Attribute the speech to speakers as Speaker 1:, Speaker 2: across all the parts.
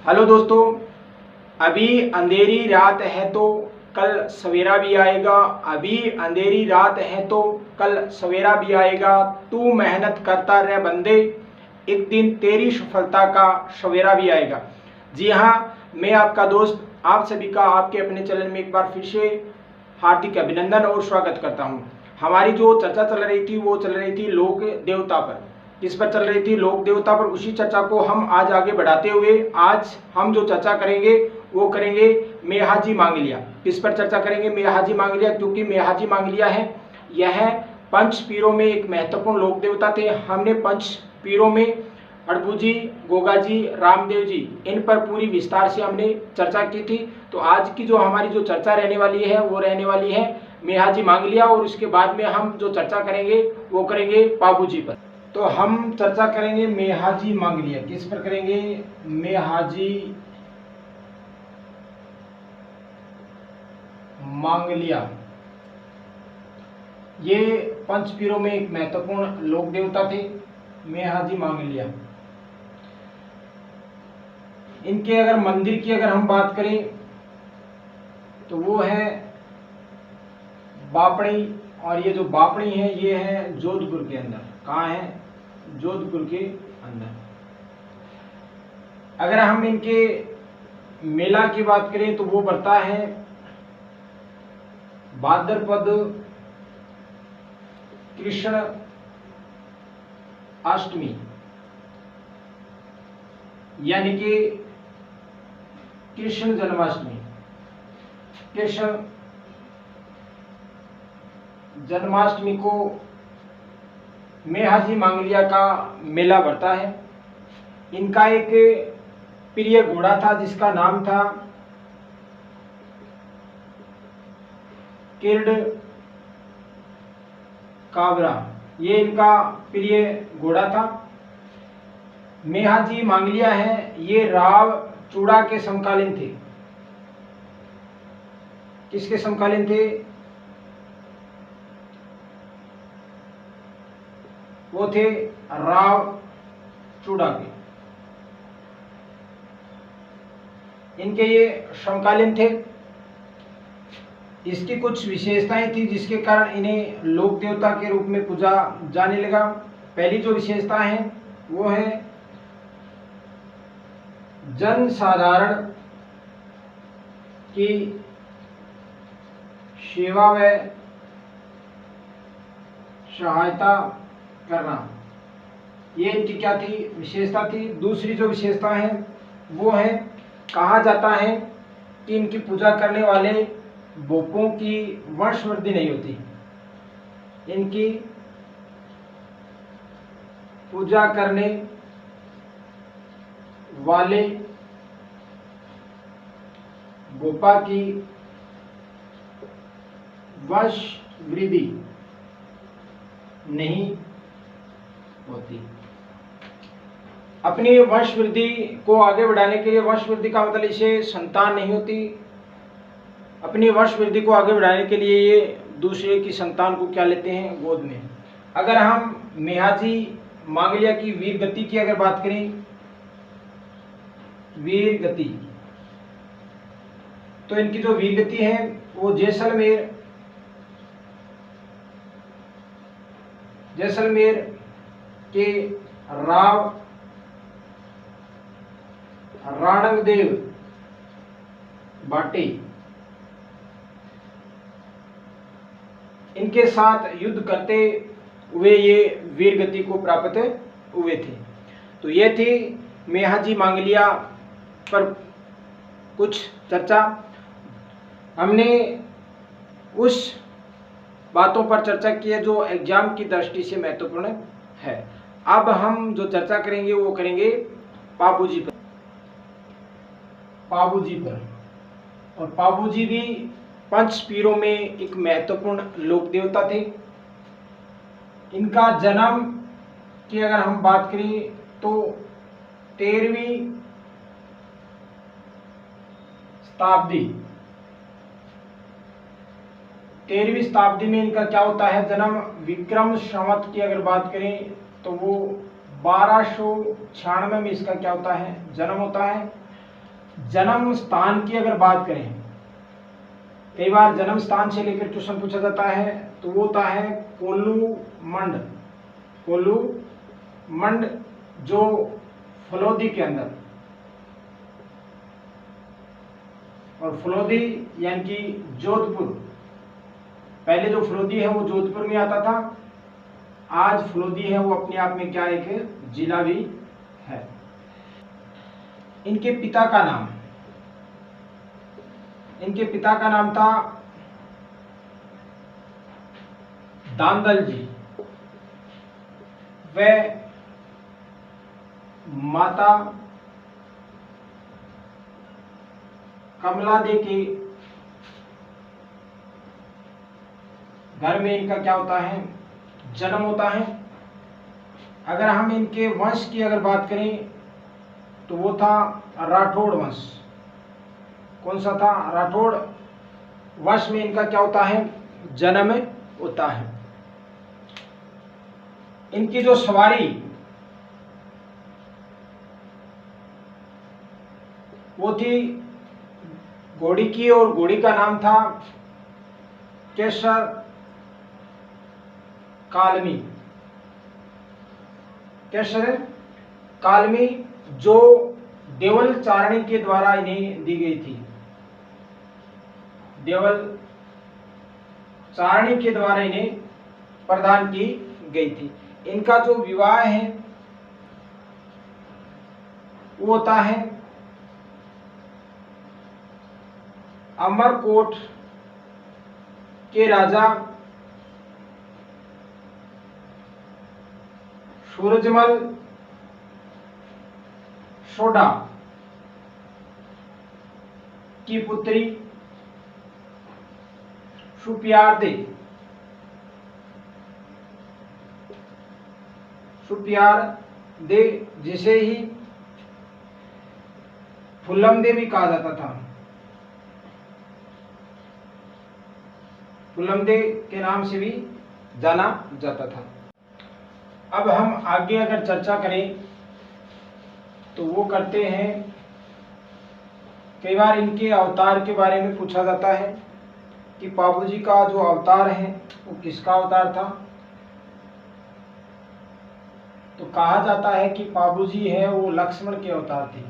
Speaker 1: Hello दोस्तों, अभी अंधेरी रात है तो कल सवेरा भी आएगा। अभी अंधेरी रात है तो कल सवेरा भी आएगा। तू मेहनत करता रह बंदे, एक दिन तेरी सफलता का सवेरा भी आएगा। जी हाँ, मैं आपका दोस्त आप सभी का आपके अपने चैनल में एक बार फिर से हार्दिक अभिनंदन और स्वागत करता हूँ। हमारी जो चर्चा चल रही थी वो चल रही थी लोक देवता पर। किस पर चल रही थी? लोक देवता पर। उसी चर्चा को हम आज आगे बढ़ाते हुए आज हम जो चर्चा करेंगे वो करेंगे मेहाजी मांगलिया। किस पर चर्चा करेंगे? मेहाजी मांगलिया, क्योंकि मेहाजी मांगलिया है यह पंच पीरों में एक महत्वपूर्ण लोक देवता थे। हमने पंच पीरों में अड़बू जी, गोगा जी, रामदेव जी, इन पर पूरी विस्तार से हमने चर्चा की थी। तो आज की जो हमारी जो चर्चा रहने वाली है वो रहने वाली है मेहाजी मांगलिया, और उसके बाद में हम जो चर्चा करेंगे वो करेंगे पाबू जी पर। तो हम चर्चा करेंगे मेहाजी मांगलिया। किस पर करेंगे? मेहाजी मांगलिया। ये पंचपीरों में एक महत्वपूर्ण लोक देवता थे मेहाजी मांगलिया। इनके अगर मंदिर की अगर हम बात करें तो वो है बापड़ी, और ये जो बापड़ी है ये है जोधपुर के अंदर। कहाँ है? जोधपुर के अंदर। अगर हम इनके मेला की बात करें तो वो बढ़ता है भाद्रपद कृष्ण अष्टमी, यानी कि कृष्ण जन्माष्टमी। कृष्ण जन्माष्टमी को मेहाजी मांगलिया का मेला बढ़ता है। इनका एक प्रिय घोड़ा था जिसका नाम था किर्ड काबरा। ये इनका प्रिय घोड़ा था। मेहाजी मांगलिया है ये राव चूड़ा के समकालीन थे। किसके समकालीन थे? वो थे राव चूड़ा के। इनके ये समकालीन थे। इसकी कुछ विशेषताएं थी जिसके कारण इन्हें लोक देवता के रूप में पूजा जाने लगा। पहली जो विशेषता है वो है जन साधारण की सेवा व सहायता करना। ये इनकी क्या थी? विशेषता थी। दूसरी जो विशेषता है वो है, कहा जाता है कि इनकी पूजा करने वाले भोपों की वंशवृद्धि नहीं होती। इनकी पूजा करने वाले भोपा की वंशवृद्धि नहीं होती। अपनी वंशवृद्धि को आगे बढ़ाने के लिए, वंशवृद्धि का मतलब इसे संतान नहीं होती, अपनी वंशवृद्धि को आगे बढ़ाने के लिए ये दूसरे की संतान को क्या लेते हैं? गोद में। अगर हम मेहाजी मांगलिया की वीर गति की अगर बात करें, वीर गति, तो इनकी जो वीर गति है वो जैसलमेर के राव राणंगदेव भाटी इनके साथ युद्ध करते हुए ये वीर गति को प्राप्त हुए थे। तो ये थी मेहाजी मांगलिया पर कुछ चर्चा। हमने उस बातों पर चर्चा की है जो एग्जाम की दृष्टि से महत्वपूर्ण है। अब हम जो चर्चा करेंगे वो करेंगे पाबू जी पर। पाबू जी पर, और पाबू जी भी पंच पीरों में एक महत्वपूर्ण लोक देवता थे। इनका जन्म की अगर हम बात करें तो 13वीं शताब्दी में इनका क्या होता है? जन्म। विक्रम संवत की अगर बात करें तो वो 1296 में इसका क्या होता है? जन्म होता है। जन्म स्थान की अगर बात करें, कई बार जन्म स्थान से लेकर क्वेश्चन पूछा जाता है, तो वो होता है कोल्लूमंड। कोल्लूमंड जो फलोदी के अंदर, और फलोदी यानी कि जोधपुर, पहले जो फलोदी है वो जोधपुर में आता था, आज फलोदी है वो अपने आप में क्या एक जिला भी है। इनके पिता का नाम, इनके पिता का नाम था दांदल जी, व माता कमला दे के घर में इनका क्या होता है, जन्म होता है। अगर हम इनके वंश की अगर बात करें तो वो था राठौड़ वंश। कौन सा था? राठौड़ वंश में इनका क्या होता है, जन्म होता है। इनकी जो सवारी वो थी घोड़ी की, और घोड़ी का नाम था केसर कालमी। केसर कालमी जो देवल चारणी के द्वारा इन्हें दी गई थी। देवल चारणी के द्वारा इन्हें प्रदान की गई थी। इनका जो विवाह है वो होता है अमरकोट के राजा सूरजमल सोडा की पुत्री सुप्यारदे जिसे ही फुल्लमदे भी कहा जाता था। फुल्लमदे के नाम से भी जाना जाता था। अब हम आगे अगर चर्चा करें तो वो करते हैं, कई बार इनके अवतार के बारे में पूछा जाता है कि पापू जी का जो अवतार है वो किसका अवतार था। तो कहा जाता है कि पापू जी है वो लक्ष्मण के अवतार थे।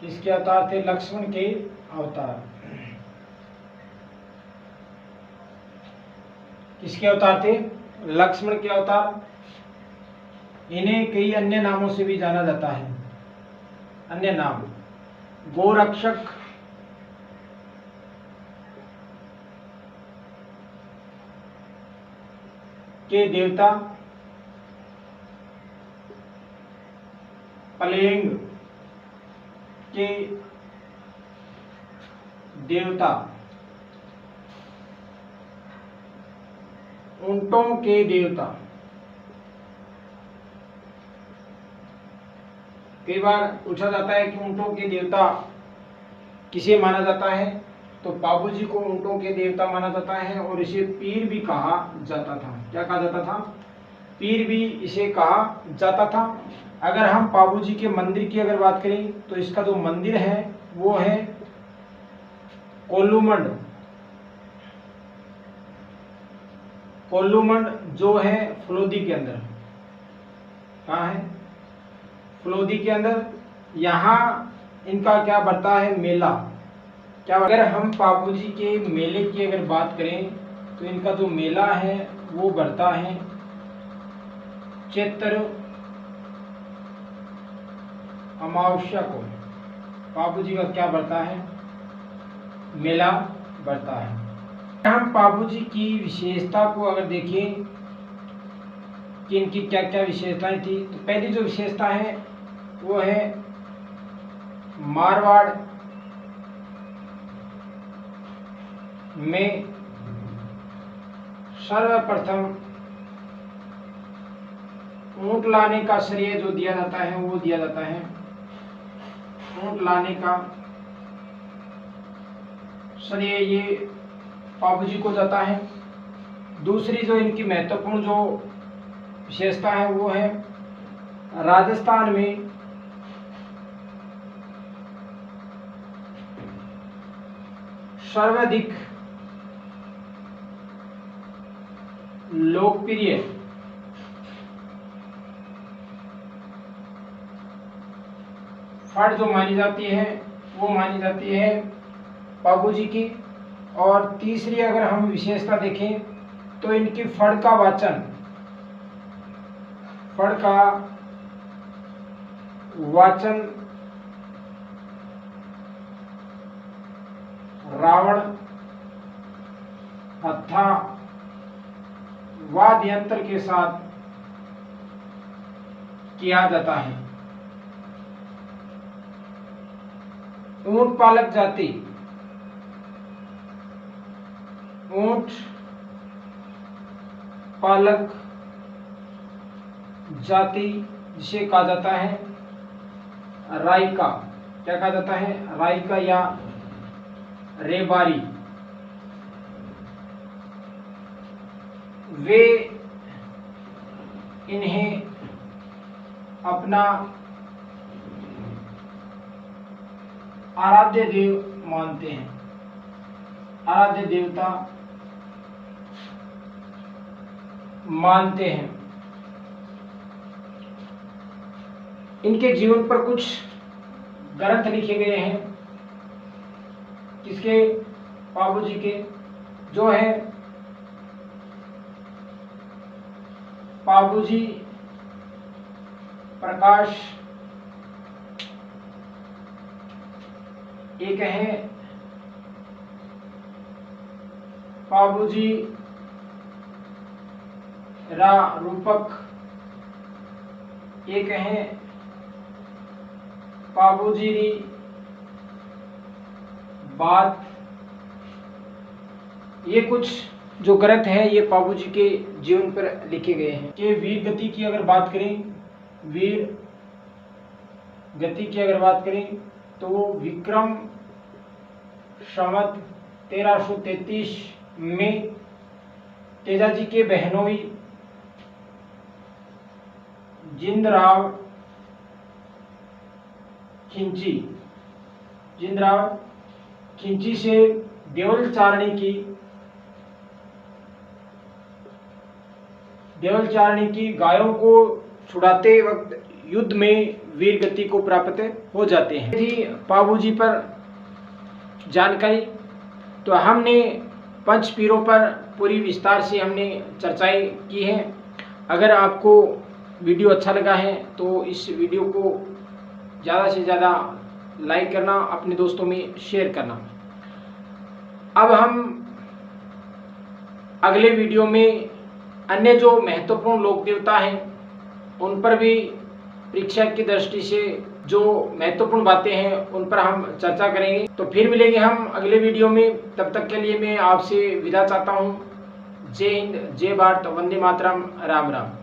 Speaker 1: किसके अवतार थे? लक्ष्मण के अवतार। किसके अवतार थे? लक्ष्मण के अवतार। इन्हें कई अन्य नामों से भी जाना जाता है। अन्य नाम गोरक्षक, के देवता, प्लेग के देवता, ऊंटों के देवता। कई बार पूछा जाता है कि ऊंटों के देवता किसे माना जाता है, तो बाबू जी को ऊंटों के देवता माना जाता है, और इसे पीर भी कहा जाता था। क्या कहा जाता था? पीर भी इसे कहा जाता था। अगर हम बाबू जी के मंदिर की अगर बात करें तो इसका जो मंदिर है वो है कोल्लूमंड। कोल्लूमंड जो है फलोदी के अंदर। कहाँ है? फलोदी के अंदर। यहाँ इनका क्या बढ़ता है? मेला। क्या अगर हम बापू जी के मेले की अगर बात करें तो इनका जो मेला है वो बढ़ता है चैत्र अमावस्या को। बापू जी का क्या बढ़ता है? मेला बढ़ता है। हम बापू जी की विशेषता को अगर देखें कि इनकी क्या क्या विशेषताएं थी, तो पहली जो विशेषता है वो है मारवाड़ में सर्वप्रथम ऊंट लाने का श्रेय जो दिया जाता है वो दिया जाता है ऊंट लाने का श्रेय ये बापू जी को जाता है। दूसरी जो इनकी महत्वपूर्ण जो विशेषता है वो है राजस्थान में सर्वाधिक लोकप्रिय फड़ जो मानी जाती है वो मानी जाती है पाव भाजी की। और तीसरी अगर हम विशेषता देखें तो इनकी फड़ का वाचन रावण हत्था वाद्य यंत्र के साथ किया जाता है। ऊंट पालक जाति जिसे कहा जाता है राइका, क्या कहा जाता है, राइका या रेबारी, वे इन्हें अपना आराध्य देव मानते हैं, आराध्य देवता मानते हैं। इनके जीवन पर कुछ ग्रंथ लिखे गए हैं, किसके, पाव भाजी के, जो है पाव भाजी प्रकाश, एक है पाव भाजी रूपक, एक है पाव भाजी बात। ये कुछ जो ग्रंथ हैं ये पाव भाजी के जीवन पर लिखे गए हैं। कि वीर गति की अगर बात करें, तो विक्रम संवत 1333 में तेजाजी के बहनोई जिंदराव खिंची से देवल चारणी की गायों को छुड़ाते वक्त युद्ध में वीर गति को प्राप्त हो जाते हैं। थी पाव भाजी पर जानकारी, तो हमने पंच पीरों पर पूरी विस्तार से हमने चर्चाएं की हैं। अगर आपको वीडियो अच्छा लगा है तो इस वीडियो को ज़्यादा से ज़्यादा लाइक करना, अपने दोस्तों में शेयर करना। अब हम अगले वीडियो में अन्य जो महत्वपूर्ण लोक देवता हैं उन पर भी परीक्षा की दृष्टि से जो महत्वपूर्ण बातें हैं उन पर हम चर्चा करेंगे। तो फिर मिलेंगे हम अगले वीडियो में, तब तक के लिए मैं आपसे विदा चाहता हूँ। जय हिंद, जय भारत, वंदे मातरम, राम राम।